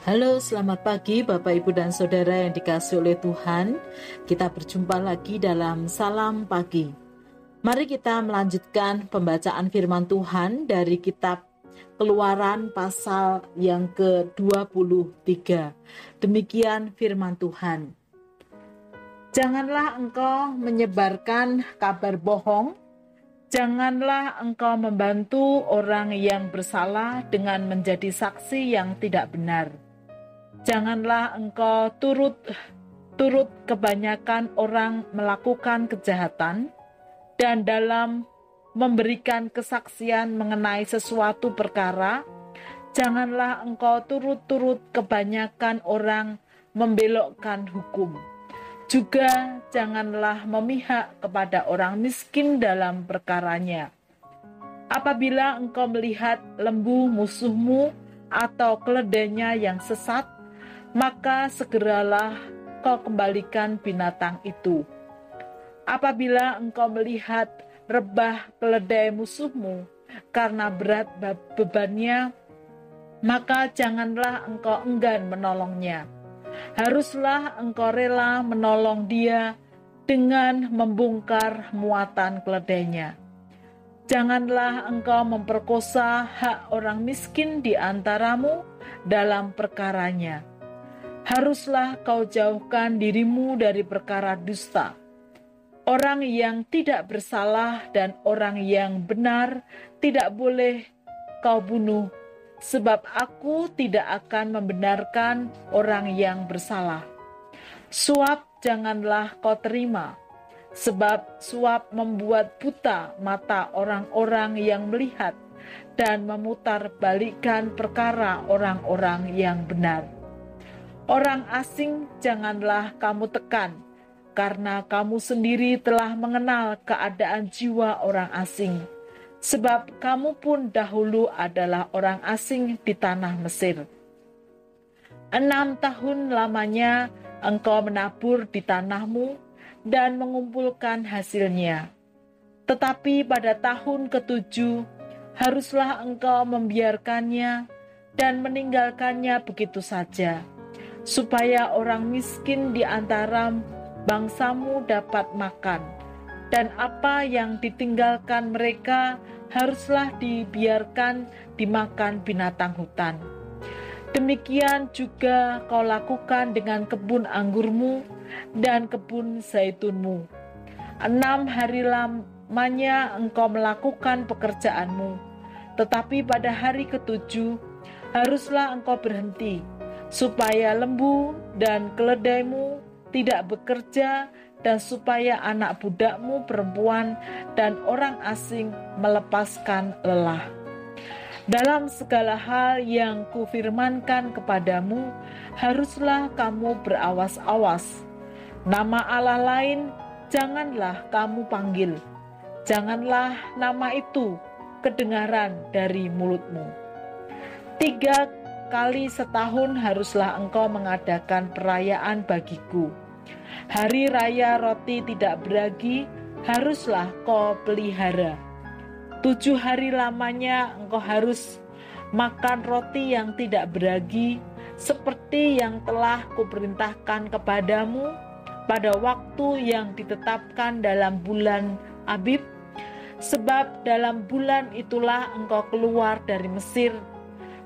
Halo, selamat pagi Bapak, Ibu, dan Saudara yang dikasihi oleh Tuhan. Kita berjumpa lagi dalam Salam Pagi. Mari kita melanjutkan pembacaan firman Tuhan dari kitab Keluaran pasal yang ke-23. Demikian firman Tuhan. Janganlah engkau menyebarkan kabar bohong. Janganlah engkau membantu orang yang bersalah dengan menjadi saksi yang tidak benar. Janganlah engkau turut kebanyakan orang melakukan kejahatan, dan dalam memberikan kesaksian mengenai sesuatu perkara, janganlah engkau turut kebanyakan orang membelokkan hukum. Juga janganlah memihak kepada orang miskin dalam perkaranya. Apabila engkau melihat lembu musuhmu atau keledainya yang sesat, maka segeralah kau kembalikan binatang itu. Apabila engkau melihat rebah keledai musuhmu karena berat bebannya, maka janganlah engkau enggan menolongnya. Haruslah engkau rela menolong dia dengan membongkar muatan keledainya. Janganlah engkau memperkosa hak orang miskin di antaramu dalam perkaranya. Haruslah kau jauhkan dirimu dari perkara dusta. Orang yang tidak bersalah dan orang yang benar tidak boleh kau bunuh, sebab aku tidak akan membenarkan orang yang bersalah. Suap janganlah kau terima, sebab suap membuat buta mata orang-orang yang melihat dan memutarbalikkan perkara orang-orang yang benar. Orang asing janganlah kamu tekan, karena kamu sendiri telah mengenal keadaan jiwa orang asing, sebab kamu pun dahulu adalah orang asing di tanah Mesir. 6 tahun lamanya engkau menabur di tanahmu dan mengumpulkan hasilnya. Tetapi pada tahun ke-7 haruslah engkau membiarkannya dan meninggalkannya begitu saja, supaya orang miskin di antara bangsamu dapat makan, dan apa yang ditinggalkan mereka haruslah dibiarkan dimakan binatang hutan. Demikian juga kau lakukan dengan kebun anggurmu dan kebun zaitunmu. 6 hari lamanya engkau melakukan pekerjaanmu, tetapi pada hari ke-7 haruslah engkau berhenti, supaya lembu dan keledaimu tidak bekerja, dan supaya anak budakmu perempuan dan orang asing melepaskan lelah. Dalam segala hal yang kufirmankan kepadamu, haruslah kamu berawas-awas. Nama Allah lain janganlah kamu panggil, janganlah nama itu kedengaran dari mulutmu. 3 kali setahun haruslah engkau mengadakan perayaan bagiku. Hari raya roti tidak beragi haruslah kau pelihara. 7 hari lamanya engkau harus makan roti yang tidak beragi, seperti yang telah kuperintahkan kepadamu pada waktu yang ditetapkan dalam bulan Abib, sebab dalam bulan itulah engkau keluar dari Mesir.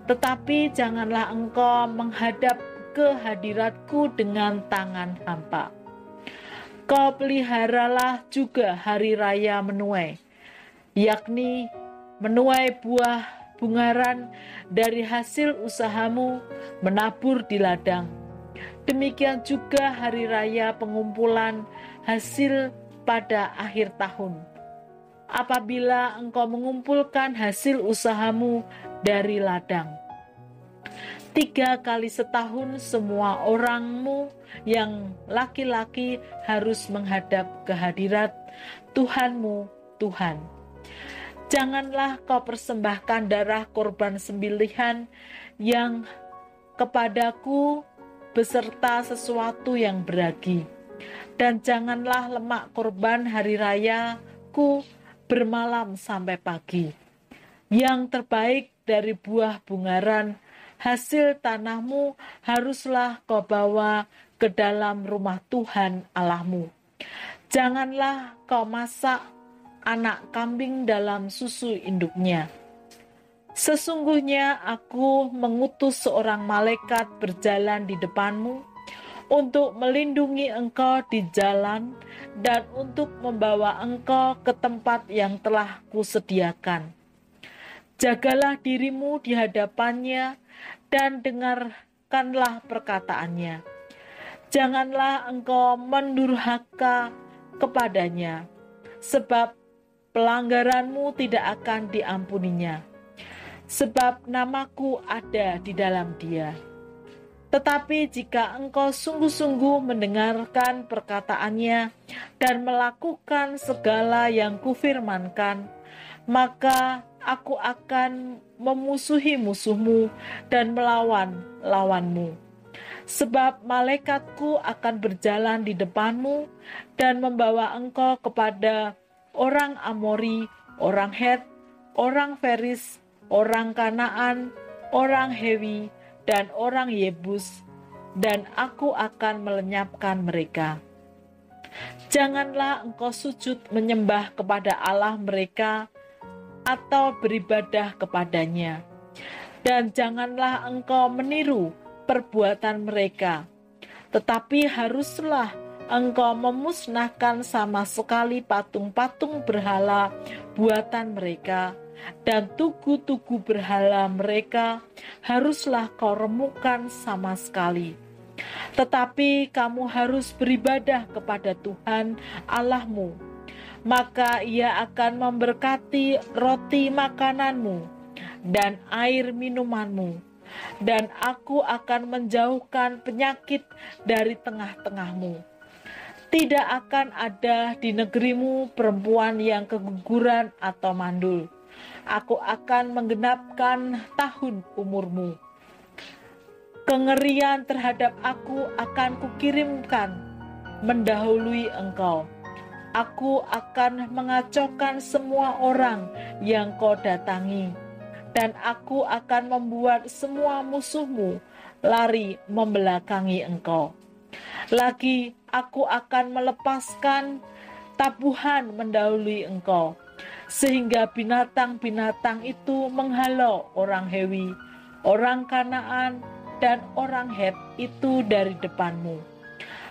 Tetapi janganlah engkau menghadap ke hadiratku dengan tangan hampa. Kau peliharalah juga hari raya menuai, yakni menuai buah bungaran dari hasil usahamu menabur di ladang. Demikian juga hari raya pengumpulan hasil pada akhir tahun, apabila engkau mengumpulkan hasil usahamu dari ladang. 3 kali setahun semua orangmu yang laki-laki harus menghadap ke hadirat Tuhanmu Tuhan. Janganlah kau persembahkan darah korban sembelihan yang kepadaku beserta sesuatu yang beragi, dan janganlah lemak korban hari rayaku bermalam sampai pagi. Yang terbaik dari buah bungaran hasil tanahmu haruslah kau bawa ke dalam rumah Tuhan Allahmu. Janganlah kau masak anak kambing dalam susu induknya. Sesungguhnya aku mengutus seorang malaikat berjalan di depanmu untuk melindungi engkau di jalan dan untuk membawa engkau ke tempat yang telah kusediakan. Jagalah dirimu di hadapannya dan dengarkanlah perkataannya. Janganlah engkau mendurhaka kepadanya, sebab pelanggaranmu tidak akan diampuninya. Sebab namaku ada di dalam dia. Tetapi jika engkau sungguh-sungguh mendengarkan perkataannya dan melakukan segala yang kufirmankan, maka aku akan memusuhi musuhmu dan melawan lawanmu. Sebab malaikatku akan berjalan di depanmu dan membawa engkau kepada orang Amori, orang Het, orang Feris, orang Kanaan, orang Hewi, dan orang Yebus, dan aku akan melenyapkan mereka. Janganlah engkau sujud menyembah kepada Allah mereka atau beribadah kepadanya, dan janganlah engkau meniru perbuatan mereka, tetapi haruslah engkau memusnahkan sama sekali patung-patung berhala buatan mereka, dan tugu-tugu berhala mereka haruslah kau remukkan sama sekali. Tetapi kamu harus beribadah kepada Tuhan Allahmu, maka Ia akan memberkati roti makananmu dan air minumanmu, dan aku akan menjauhkan penyakit dari tengah-tengahmu. Tidak akan ada di negerimu perempuan yang keguguran atau mandul. Aku akan menggenapkan tahun umurmu. Kengerian terhadap aku akan kukirimkan mendahului engkau. Aku akan mengacaukan semua orang yang kau datangi, dan aku akan membuat semua musuhmu lari membelakangi engkau. Lagi aku akan melepaskan tabuhan mendahului engkau, sehingga binatang-binatang itu menghalau orang Hewi, orang Kanaan, dan orang Het itu dari depanmu.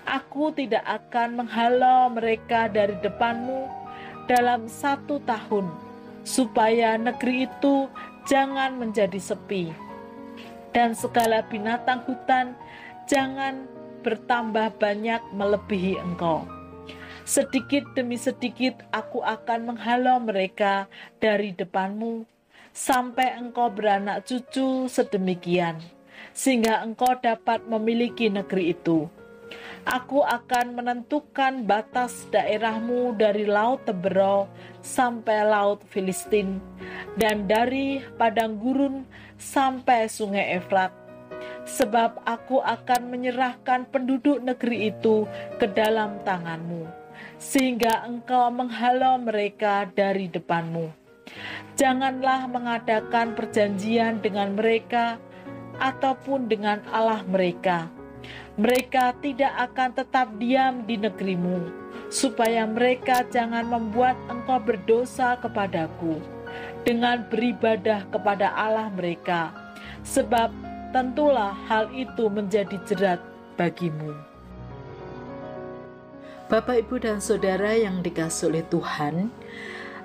Aku tidak akan menghalau mereka dari depanmu dalam 1 tahun, supaya negeri itu jangan menjadi sepi, dan segala binatang hutan jangan bertambah banyak melebihi engkau. Sedikit demi sedikit aku akan menghalau mereka dari depanmu, sampai engkau beranak cucu sedemikian, sehingga engkau dapat memiliki negeri itu. Aku akan menentukan batas daerahmu dari Laut Tebero sampai Laut Filistin, dan dari padang gurun sampai Sungai Efrat. Sebab aku akan menyerahkan penduduk negeri itu ke dalam tanganmu, sehingga engkau menghalau mereka dari depanmu. Janganlah mengadakan perjanjian dengan mereka ataupun dengan Allah mereka. Mereka tidak akan tetap diam di negerimu, supaya mereka jangan membuat engkau berdosa kepadaku dengan beribadah kepada Allah mereka, sebab tentulah hal itu menjadi jerat bagimu. Bapak, Ibu, dan Saudara yang dikasihi oleh Tuhan,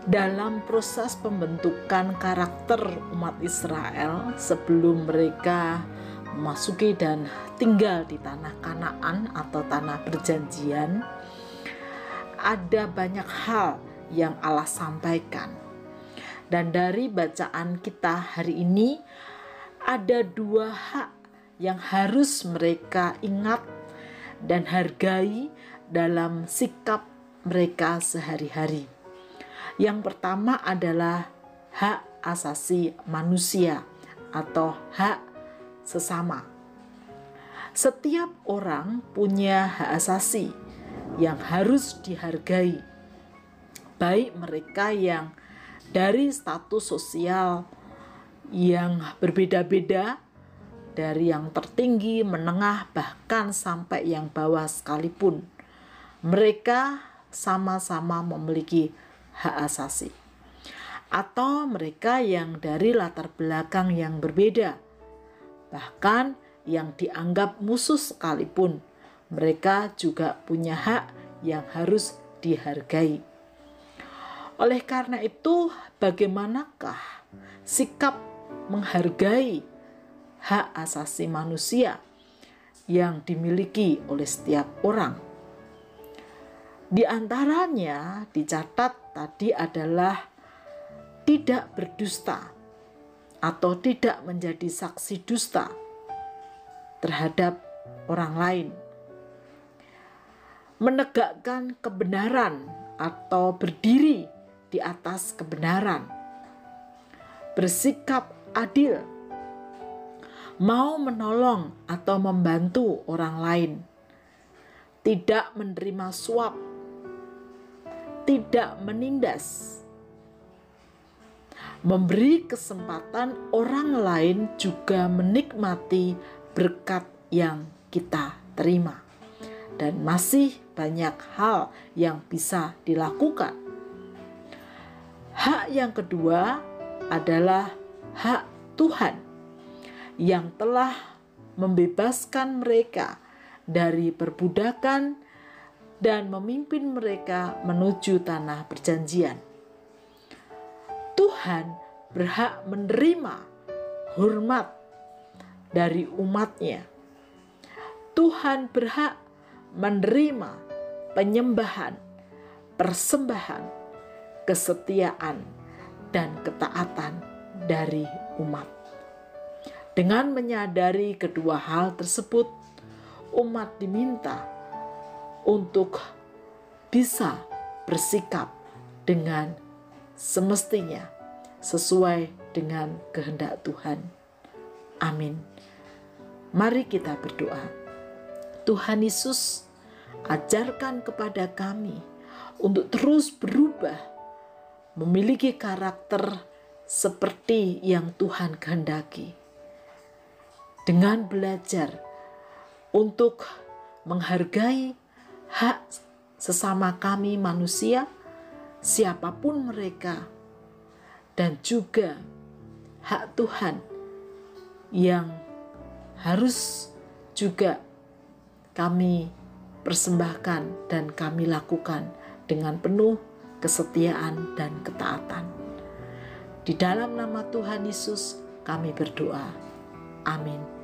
dalam proses pembentukan karakter umat Israel sebelum mereka memasuki dan tinggal di tanah Kanaan atau tanah perjanjian, ada banyak hal yang Allah sampaikan. Dan dari bacaan kita hari ini, ada 2 hak yang harus mereka ingat dan hargai dalam sikap mereka sehari-hari. Yang pertama adalah hak asasi manusia atau hak sesama. Setiap orang punya hak asasi yang harus dihargai, baik mereka yang dari status sosial yang berbeda-beda dari yang tertinggi, menengah, bahkan sampai yang bawah sekalipun. Mereka sama-sama memiliki hak asasi. Atau mereka yang dari latar belakang yang berbeda, bahkan yang dianggap musuh sekalipun, mereka juga punya hak yang harus dihargai. Oleh karena itu, bagaimanakah sikap menghargai hak asasi manusia yang dimiliki oleh setiap orang? Di antaranya dicatat tadi adalah tidak berdusta atau tidak menjadi saksi dusta terhadap orang lain, menegakkan kebenaran atau berdiri di atas kebenaran, bersikap adil, mau menolong atau membantu orang lain, tidak menerima suap, tidak menindas, memberi kesempatan orang lain juga menikmati berkat yang kita terima. Dan masih banyak hal yang bisa dilakukan. Hak yang kedua adalah hak Tuhan yang telah membebaskan mereka dari perbudakan dan memimpin mereka menuju tanah perjanjian. Tuhan berhak menerima hormat dari umatnya. Tuhan berhak menerima penyembahan, persembahan, kesetiaan, dan ketaatan dari umat. Dengan menyadari kedua hal tersebut, umat diminta untuk bisa bersikap dengan semestinya sesuai dengan kehendak Tuhan. Amin. Mari kita berdoa. Tuhan Yesus, ajarkan kepada kami untuk terus berubah, memiliki karakter seperti yang Tuhan kehendaki, dengan belajar untuk menghargai hak sesama kami manusia, siapapun mereka, dan juga hak Tuhan yang harus juga kami persembahkan dan kami lakukan dengan penuh kesetiaan dan ketaatan. Di dalam nama Tuhan Yesus kami berdoa. Amin.